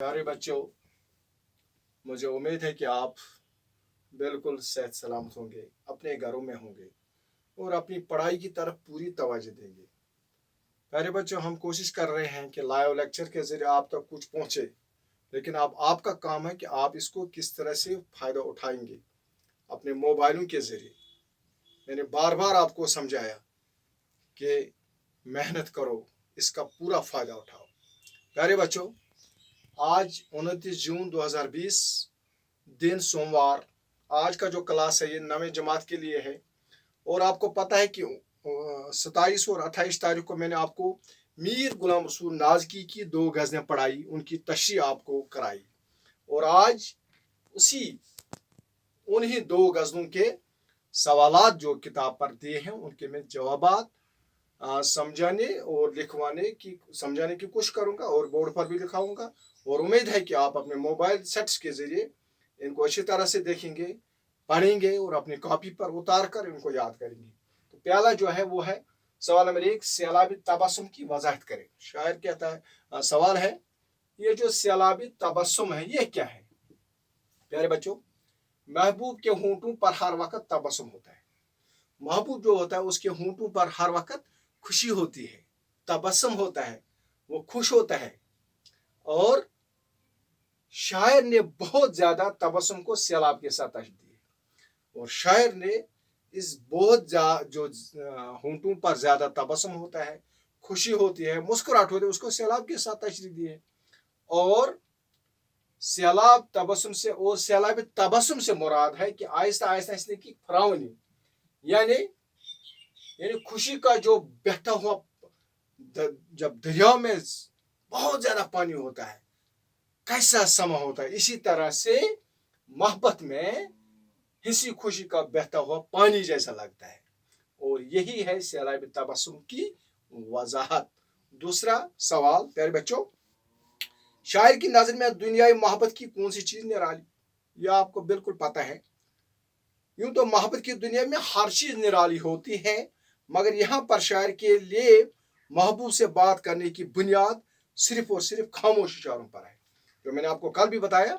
प्यारे बच्चों, मुझे उम्मीद है कि आप बिल्कुल सेहत सलामत होंगे, अपने घरों में होंगे और अपनी पढ़ाई की तरफ पूरी तवज्जो देंगे। प्यारे बच्चों, हम कोशिश कर रहे हैं कि लाइव लेक्चर के जरिए आप तक कुछ पहुंचे, लेकिन अब आपका काम है कि आप इसको किस तरह से फ़ायदा उठाएंगे अपने मोबाइलों के जरिए। मैंने बार बार आपको समझाया कि मेहनत करो, इसका पूरा फ़ायदा उठाओ। प्यारे बच्चों, आज 29 जून 2020 दिन सोमवार। आज का जो क्लास है ये 9वीं जमात के लिए है और आपको पता है कि 27 और 28 तारीख को मैंने आपको मीर गुलाम रसूल नाज़की की 2 गज़लें पढ़ाई, उनकी तशरीह आपको कराई और आज उन्हीं 2 गज़लों के सवालात जो किताब पर दिए हैं उनके मैं जवाबात समझाने और समझाने की कोशिश करूंगा और बोर्ड पर भी लिखाऊंगा और उम्मीद है कि आप अपने मोबाइल सेट्स के जरिए इनको अच्छी तरह से देखेंगे, पढ़ेंगे और अपनी कॉपी पर उतार कर इनको याद करेंगे। तो पहला जो है वो है सवाल नंबर 1, सैलाबी तबस्सुम की वजाहत करें। शायर कहता है, सवाल है ये जो सैलाबी तबस्सुम है ये क्या है। प्यारे बच्चों, महबूब के होंठों पर हर वक्त तबस्सुम होता है। महबूब जो होता है उसके होंठों पर हर वक्त खुशी होती है, तबस्सुम होता है, वो खुश होता है। और शायर ने बहुत ज्यादा तबस्सुम को सैलाब के साथ तशबीह दी है और शायर ने इस जो होंठों पर ज्यादा तबस्सुम होता है, खुशी होती है, मुस्कुराहट होती है, उसको सैलाब के साथ तशबीह दी है। और सैलाब तबस्सुम से मुराद है कि आहिस्ता आहिस्ता इसने की फरावनी, यानी खुशी का जो बहता हुआ, जब दरिया में बहुत ज्यादा पानी होता है कैसा समा होता है, इसी तरह से मोहब्बत में हंसी खुशी का बहता हुआ पानी जैसा लगता है और यही है सैलाब तबस्सुम की वजाहत। दूसरा सवाल, प्यारे बच्चों, शायर की नजर में दुनियाई मोहब्बत की कौन सी चीज निराली। यह आपको बिल्कुल पता है। यूं तो मोहब्बत की दुनिया में हर चीज निराली होती है, मगर यहाँ पर शायर के लिए महबूब से बात करने की बुनियाद सिर्फ और सिर्फ खामोश इशारों पर है। जो मैंने आपको कल भी बताया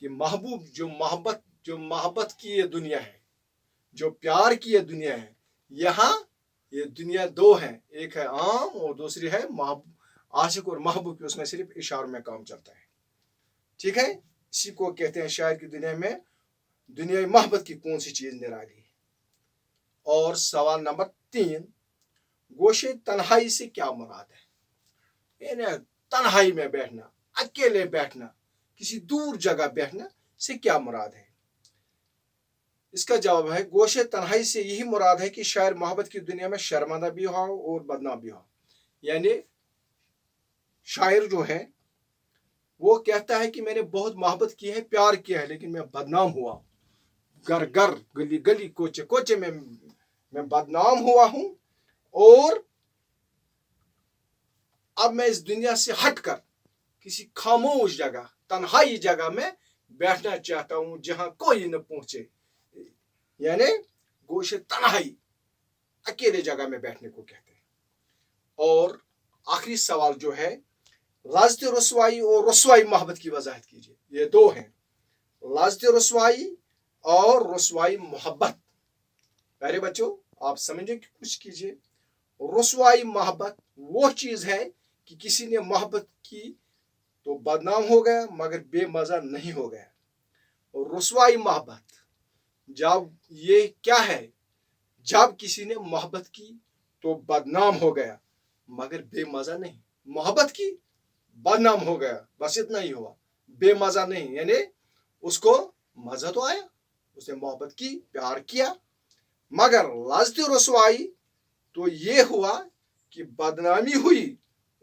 कि महबूब जो मोहब्बत की ये दुनिया है, जो प्यार की ये दुनिया है, यहाँ ये दुनिया 2 है, एक है आम और दूसरी है आशिक और महबूब की, उसमें सिर्फ इशारों में काम चलता है। ठीक है, इसी को कहते हैं शायर की दुनिया में दुनियाई मोहब्बत की कौन सी चीज निराली है। और सवाल नंबर 3, गोशे तन्हाई से क्या मुराद है। यानी तन्हाई में बैठना, अकेले बैठना, किसी दूर जगह बैठना से क्या मुराद है। इसका जवाब है गोशे तन्हाई से यही मुराद है कि शायर मोहब्बत की दुनिया में शर्मिंदा भी हो और बदनाम भी हो। यानी शायर जो है वो कहता है कि मैंने बहुत मोहब्बत की है, प्यार किया है, लेकिन मैं बदनाम हुआ, घर घर गली गली कोचे कोचे में मैं बदनाम हुआ हूं और अब मैं इस दुनिया से हटकर किसी खामोश जगह, तन्हाई जगह में बैठना चाहता हूं जहां कोई न पहुंचे। यानी गोशे तन्हाई, अकेले जगह में बैठने को कहते हैं। और आखिरी सवाल जो है, लाजत रसवाई और रसवाई मोहब्बत की वजाहत कीजिए। ये 2 हैं, लाजत रसवाई और रसवाई मोहब्बत। प्यारे बच्चों, आप समझने की कोशिश कीजिए। रसवाई मोहब्बत वो चीज है कि किसी ने मोहब्बत की तो बदनाम हो गया मगर बेमजा नहीं हो गया। और रसवाई मोहब्बत जब ये क्या है, जब किसी ने मोहब्बत की तो बदनाम हो गया मगर बेमजा नहीं। मोहब्बत की, बदनाम हो गया, बस इतना ही हुआ, बेमजा नहीं। यानी उसको मजा तो आया, उसने मोहब्बत की, प्यार किया, मगर लाजत रसवाई तो ये हुआ कि बदनामी हुई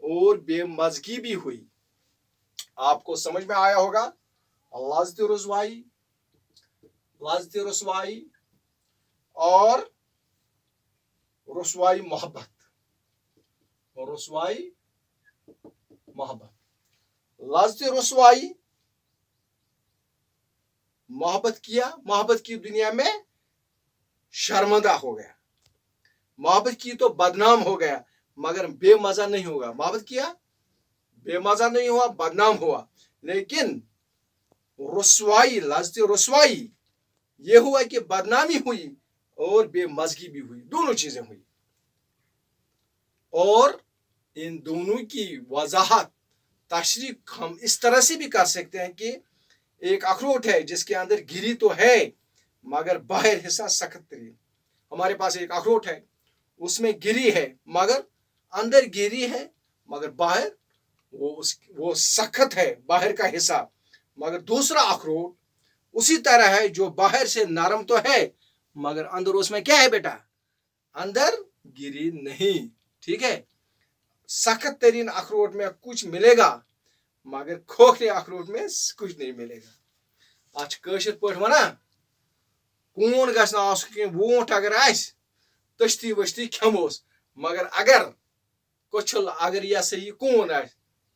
और बेमजगी भी हुई। आपको समझ में आया होगा। लाजत रसवाई और रसवाई मोहब्बत, और रसवाई मोहब्बत। लाजत रसवाई मोहब्बत किया, मोहब्बत की दुनिया में शर्मिंदा हो गया, मोहब्बत की तो बदनाम हो गया मगर बेमजा नहीं होगा। मोहब्बत किया, बेमजा नहीं हुआ, बदनाम हुआ, لیکن رسوائی لذت رسوائی یہ ہوا کہ بدنامی ہوئی اور بے مزگی بھی ہوئی، دونوں چیزیں ہوئی. اور ان دونوں کی وضاحت تشریح ہم اس طرح سے بھی کر سکتے ہیں کہ ایک اخروٹ ہے جس کے اندر گری تو ہے مگر باہر حصہ سخت ترین. ہمارے پاس ایک اخروٹ ہے، اس میں گری ہے مگر اندر گری ہے مگر باہر وہ سخت ہے، باہر کا حصہ. مگر دوسرا اخروٹ اسی طرح ہے جو باہر سے نرم تو ہے مگر اندر اس میں کیا ہے بیٹا؟ اندر گری نہیں. ٹھیک ہے، سخت ترین اخروٹ میں کچھ ملے گا مگر کھوکھلے اخروٹ میں کچھ نہیں ملے گا. اچھ کٲشِر پٲٹھۍ وَنان کوٗن گژھِ نہٕ آسُن کینٛہہ. ووٗنٛٹھ اگر آسہِ تٔچھتٕے ؤچھتٕے کھٮ۪موس مگر اگر کوٚچھُل اگر یہِ ہسا یہِ کوٗن آسہِ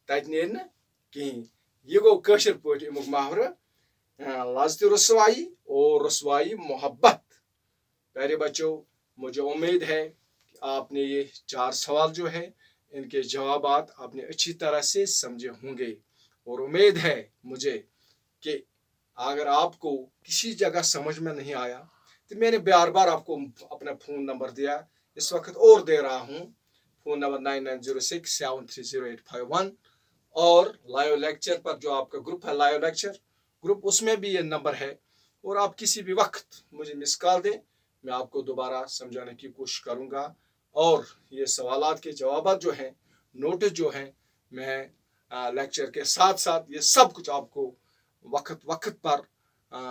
تَتہِ نیرِ نہٕ کِہیٖنۍ. یہ گو کٲشِر پٲٹھۍ امیُک محاورٕ لذت رسوائی اور رسوائی محبت. پیارے بچوں، مجھے امید ہے کہ آپ نے یہ 4 سوال جو ہے ان کے جوابات آپ نے اچھی طرح سے سمجھے ہوں گے. اور امید ہے مجھے کہ اگر آپ کو کسی جگہ سمجھ میں نہیں آیا تو میں نے بار بار آپ کو اپنا فون نمبر دیا، اس وقت اور دے رہا ہوں. فون نمبر 9906730851 اور لائیو لیکچر پر جو آپ کا گروپ ہے لائیو لیکچر گروپ، اس میں بھی یہ نمبر ہے. اور آپ کسی بھی وقت مجھے مس کال دیں، میں آپ کو دوبارہ سمجھانے کی کوشش کروں گا. اور یہ سوالات کے جوابات جو ہیں، نوٹس جو ہیں، میں لیکچر کے ساتھ ساتھ یہ سب کچھ آپ کو وقت پر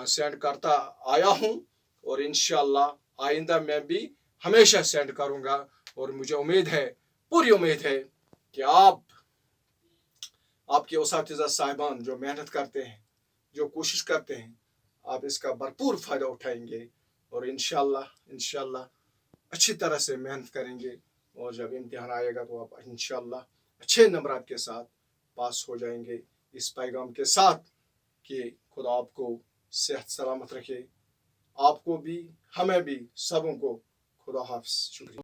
سینڈ کرتا آیا ہوں. اور انشاءاللہ آئندہ میں بھی ہمیشہ سینڈ کروں گا. اور مجھے امید ہے، پوری امید ہے کہ آپ کے اساتذہ صاحبان جو محنت کرتے ہیں، جو کوشش کرتے ہیں، آپ اس کا بھرپور فائدہ اٹھائیں گے. اور انشاءاللہ اچھی طرح سے محنت کریں گے. اور جب امتحان آئے گا تو آپ انشاءاللہ اچھے نمبرات کے ساتھ پاس ہو جائیں گے. اس پیغام کے ساتھ کہ خدا آپ کو صحت سلامت رکھے، آپ کو بھی، ہمیں بھی، سبوں کو. خدا حافظ. شکریہ.